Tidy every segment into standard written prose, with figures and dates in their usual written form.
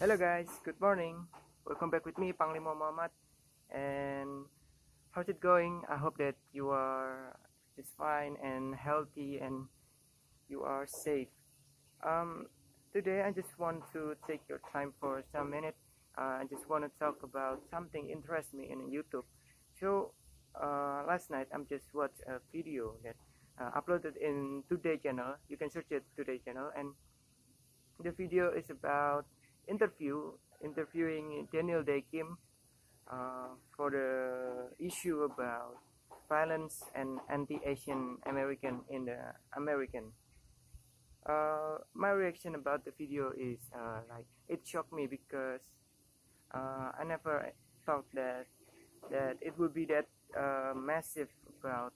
Hello guys, good morning. Welcome back with me, Panglima Muhammad. And how's it going? I hope that you are just fine and healthy and you are safe. Um, Today I just want to take your time for some minute. I just want to talk about something interests me in YouTube. So last night I'm just watched a video that uploaded in Today channel. You can search it Today channel, and the video is about interviewing Daniel Day Kim for the issue about violence and anti-Asian American in the American. My reaction about the video is like it shocked me because I never thought that it would be that massive about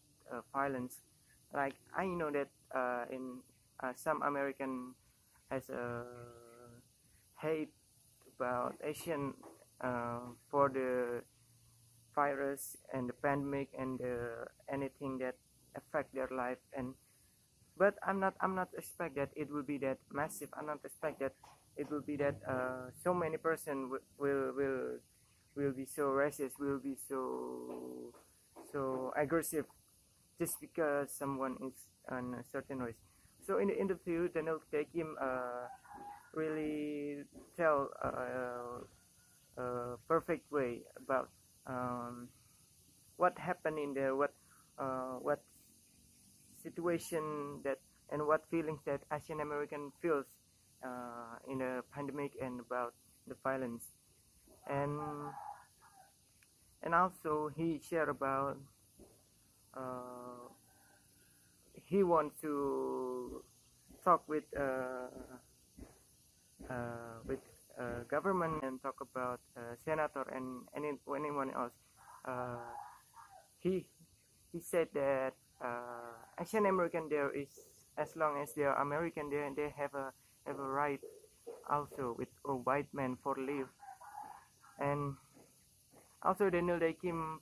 violence. Like I know that in some American has a hate about Asian for the virus and the pandemic and anything that affect their life. And but I'm not expect that it will be that massive. I'm not expect that it will be that so many person will be so racist, will be so aggressive just because someone is on a certain race. So in the interview, Daniel take him really tell a perfect way about what happened in there, what situation that and what feelings that Asian American feels in the pandemic and about the violence, and and also he shared about uh, he wants to talk with government and talk about senator and anyone else. Uh, he he said that Asian American there is as long as they are American there and they have a right also with a white man for live. And also Daniel Day Kim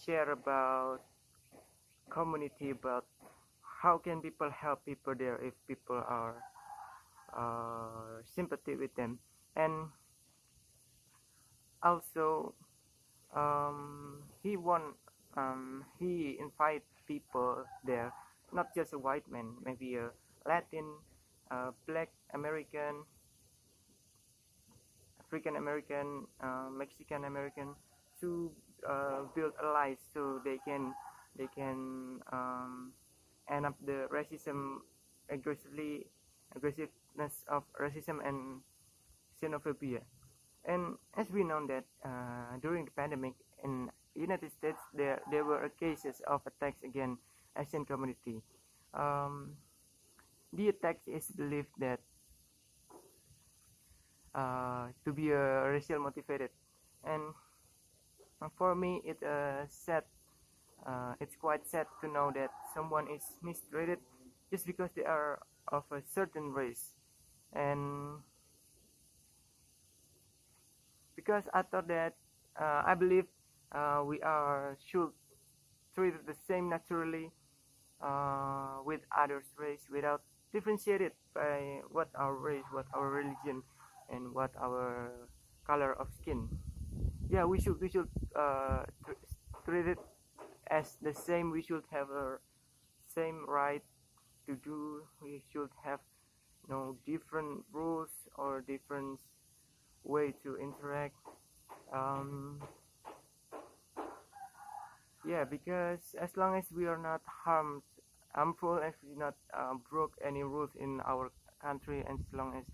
share about community, about how can people help people there if people are sympathy with them. And also he invite people there, not just a white man, maybe a Latin, Black American, African American, Mexican American, to build allies so they can end up the racism, aggressiveness of racism and xenophobia. And as we know that during the pandemic in United States, there were cases of attacks against Asian community. Um, the attack is believed that to be racial motivated, and for me it's quite sad to know that someone is mistreated just because they are of a certain race. And because I thought that I believe we are should treat the same naturally with others race without differentiated by what our race, what our religion, and what our color of skin. Yeah, we should treat it as the same. We should have a same right to do. We should have no different rules or different way to interact. um, yeah, because as long as we are not harmful, as we not broke any rules in our country, and as long as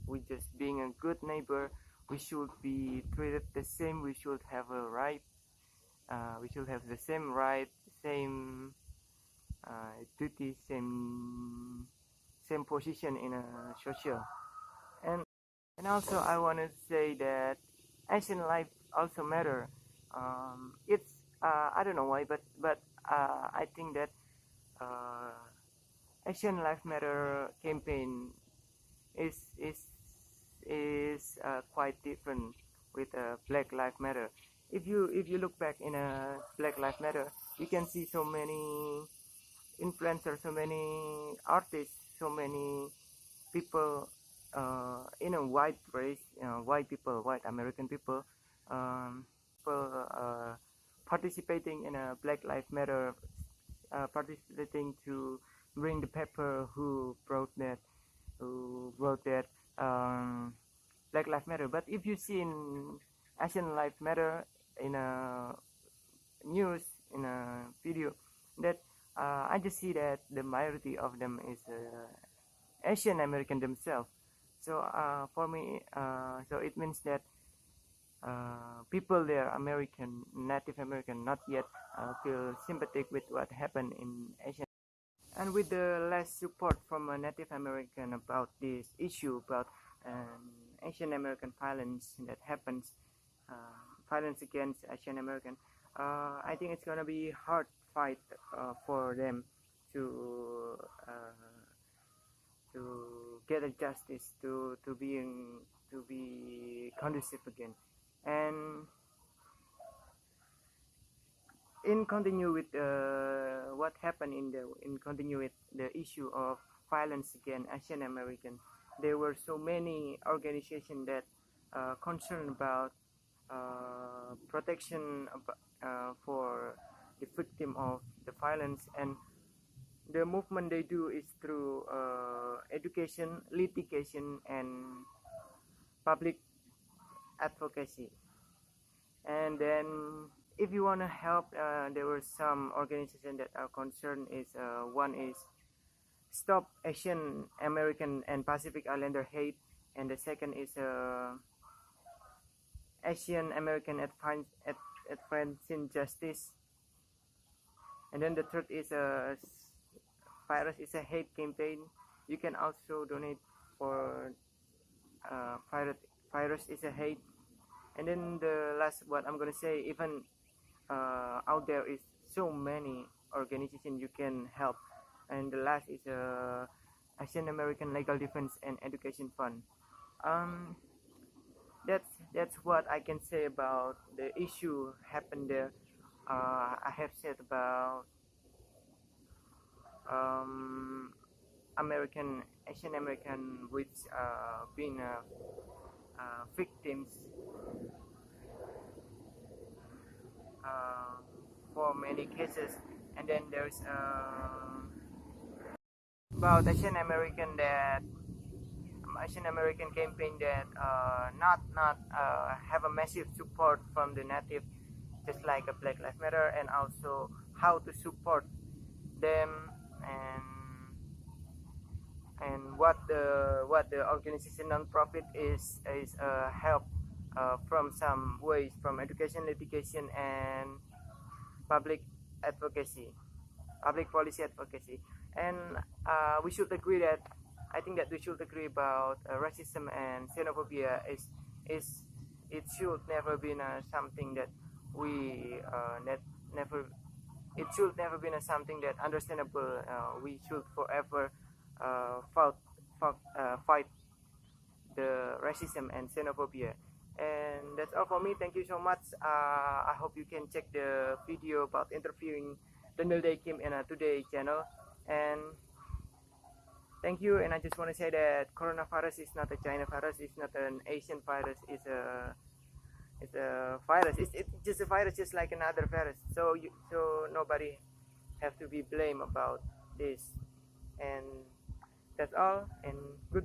we just being a good neighbor, we should be treated the same. We should have a right, we should have the same right, same duty, same position in a social. And also I want to say that Asian life also matter. It's I don't know why, but I think that uh, Asian Life Matter campaign is is is quite different with Black Lives Matter. If you look back in a Black Lives Matter, you can see so many influencers, so many artists, so many people in a white race, white people, white American people, people participating in a Black Lives Matter, participating to bring the paper who wrote that Black Lives Matter. But if you see in Asian Lives Matter in a news, in a video, that I just see that the majority of them is Asian American themselves. So for me, so it means that people there, American, Native American, not yet feel sympathetic with what happened in Asia. And with the less support from a Native American about this issue about Asian American violence that happens, violence against Asian American, I think it's gonna be hard fight for them to get a justice to be conducive again. And in continue with what happened in continue with the issue of violence against Asian American, there were so many organizations that concerned about protection for the victim of the violence, and the movement they do is through education, litigation, and public advocacy. And then if you want to help, there were some organizations that are concerned. Is one is Stop Asian American and Pacific Islander Hate, and the second is Asian American Advancing Justice, and then the third is Virus is a Hate campaign. You can also donate for Virus is a Hate. And then the last, what I'm gonna say, even out there is so many organizations you can help, and the last is Asian American Legal Defense and Education Fund. That's what I can say about the issue happened there. I have said about Asian American which been victims for many cases, and then there's about Asian American campaign that not have a massive support from the native, just like a Black Lives Matter, and also how to support them, and what the organization non-profit is help from some ways, from education, litigation, and public advocacy, public policy advocacy. And we should agree that I think that we should agree about racism and xenophobia is it should never be something that we it should never be something that understandable. We should forever fight the racism and xenophobia. And that's all for me. Thank you so much. I hope you can check the video about interviewing Daniel Day Kim in a Today channel. And thank you. And I just want to say that coronavirus is not a China virus. It's not an Asian virus. It's a virus. It's just a virus, just like another virus. So nobody have to be blamed about this. And that's all. And good.